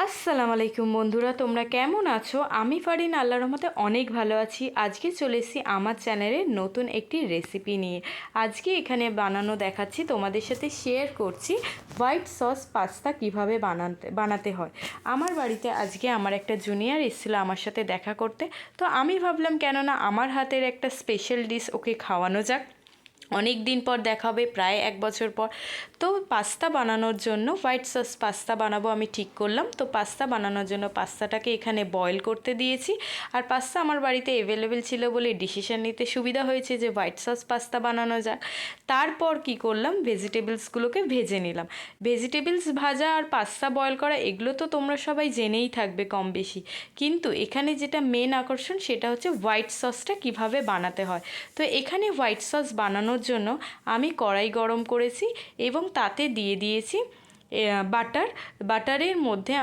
আসসালামু আলাইকুম বন্ধুরা, তোমরা কেমন আছো? আমি ফারিন, আল্লাহর রহমতে অনেক ভালো আছি। আজকে চলে এসেছি আমার চ্যানেলে নতুন একটি রেসিপি নিয়ে। আজকে এখানে বানানো দেখাচ্ছি, তোমাদের সাথে শেয়ার করছি হোয়াইট সস পাস্তা কিভাবে বানাতে হয়। আমার বাড়িতে আজকে আমার একটা জুনিয়র এসেছিলো আমার সাথে দেখা করতে, তো আমি ভাবলাম কেননা আমার হাতের একটা স্পেশাল ডিশ ওকে খাওয়ানো যাক। অনেক দিন পর দেখা হবে, প্রায় 1 বছর পর। তো পাস্তা বানানোর জন্য হোয়াইট সস পাস্তা বানাবো আমি ঠিক করলাম। তো পাস্তা বানানোর জন্য পাস্তাটাকে এখানে বয়েল করতে দিয়েছি। আর পাস্তা আমার বাড়িতে অ্যাভেলেবেল ছিল বলে ডিসিশন নিতে সুবিধা হয়েছে যে হোয়াইট সস পাস্তা বানানো যাক। তারপর কি করলাম, ভেজিটেবলসগুলোকে ভেজে নিলাম। ভেজিটেবলস ভাজা আর পাস্তা বয়েল করা এগুলো তো তোমরা সবাই জেনেই থাকবে কম বেশি, কিন্তু এখানে যেটা মেন আকর্ষণ সেটা হচ্ছে হোয়াইট সসটা কিভাবে বানাতে হয়। তো এখানে হোয়াইট সস বানানোর জন্য আমি কড়াই গরম করেছি এবং তাতে দিয়ে দিয়েছি বাটারের মধ্যে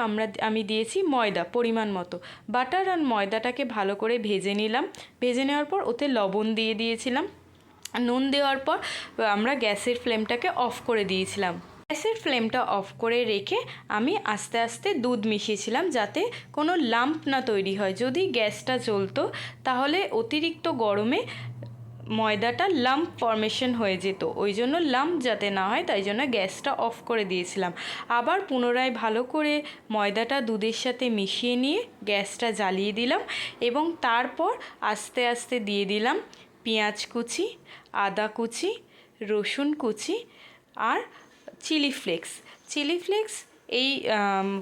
আমি দিয়েছি ময়দা পরিমাণ মতো। বাটার আর ময়দাটাকে ভালো করে ভেজে নিলাম। ভেজে নেওয়ার পর ওতে লবণ দিয়ে দিয়েছিলাম। নুন দেওয়ার পর আমরা গ্যাসের ফ্লেমটাকে অফ করে দিয়েছিলাম। গ্যাসের ফ্লেমটা অফ করে রেখে আমি আস্তে আস্তে দুধ মিশিয়েছিলাম যাতে কোনো লাম্প না তৈরি হয়। যদি গ্যাসটা জ্বলতো তাহলে অতিরিক্ত গরমে ময়দাটা লাম্প ফর্মেশন হয়ে যেত, ওই জন্য লাম্প যাতে না হয় তাই জন্য গ্যাসটা অফ করে দিয়েছিলাম। আবার পুনরায় ভালো করে ময়দাটা দুধের সাথে মিশিয়ে নিয়ে গ্যাসটা জ্বালিয়ে দিলাম এবং তারপর আস্তে আস্তে দিয়ে দিলাম পেঁয়াজ কুচি, আদা কুচি, রসুন কুচি আর চিলি ফ্লেক্স। এই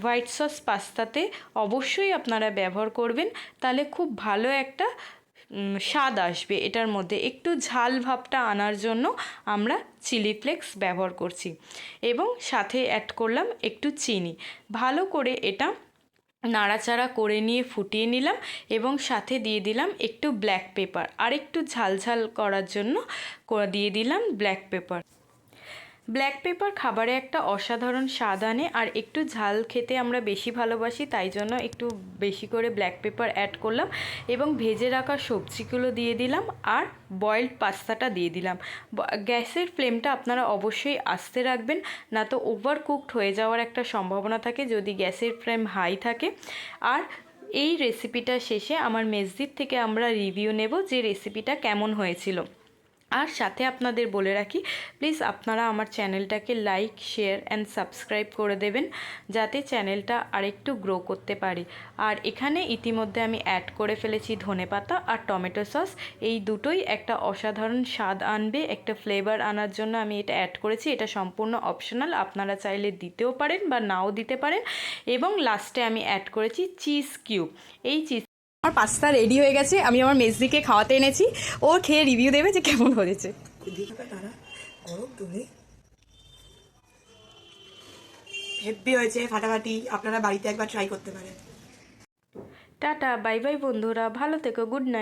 হোয়াইট সস পাস্তাতে অবশ্যই আপনারা ব্যবহার করবেন, তাহলে খুব ভালো একটা স্বাদ আসবে। এটার মধ্যে একটু ঝাল ভাবটা আনার জন্য আমরা চিলি ফ্লেক্স ব্যবহার করছি এবং সাথে অ্যাড করলাম একটু চিনি। ভালো করে এটা নাড়াচাড়া করে নিয়ে ফুটিয়ে নিলাম এবং সাথে দিয়ে দিলাম একটু ব্ল্যাক পেপার, আর একটু ঝাল করার জন্য দিয়ে দিলাম ব্ল্যাক পেপার। খাবারে একটা অসাধারণ স্বাদ আনে, আর একটু ঝাল খেতে আমরা বেশি ভালোবাসি, তাই জন্য একটু বেশি করে ব্ল্যাক পেপার অ্যাড করলাম এবং ভেজে রাখা সবজিগুলো দিয়ে দিলাম আর বয়েলড পাস্তাটা দিয়ে দিলাম। গ্যাসের ফ্লেমটা আপনারা অবশ্যই আস্তে রাখবেন, না তো ওভার কুকড হয়ে যাওয়ার একটা সম্ভাবনা থাকে যদি গ্যাসের ফ্লেম হাই থাকে। আর এই রেসিপিটা শেষে আমার মেসজিদ থেকে আমরা রিভিউ নেব যে রেসিপিটা কেমন হয়েছিল। আর সাথে আপনাদের বলে রাখি, প্লিজ আপনারা আমার চ্যানেলটাকে লাইক, শেয়ার অ্যান্ড সাবস্ক্রাইব করে দেবেন যাতে চ্যানেলটা আরেকটু গ্রো করতে পারি। আর এখানে ইতিমধ্যে আমি অ্যাড করে ফেলেছি ধনেপাতা আর টমেটো সস। এই দুটোই একটা অসাধারণ স্বাদ আনবে, একটা ফ্লেভার আনার জন্য আমি এটা অ্যাড করেছি। এটা সম্পূর্ণ অপশনাল, আপনারা চাইলে দিতেও পারেন বা নাও দিতে পারেন। এবং লাস্টে আমি অ্যাড করেছি চিজ কিউব। এই আমার পাস্তা রেডি হয়ে গেছে, আমি আমার মেজদিকে খাওয়াতে এনেছি, ও খেয়ে রিভিউ দেবে যে কেমন হয়েছে। হেভি হয়েছে, ফাটাফাটি। আপনারা বাড়িতে একবার ট্রাই করতে পারেন। টাটা, বাই বাই বন্ধুরা, ভালো থেকো, গুড নাইট।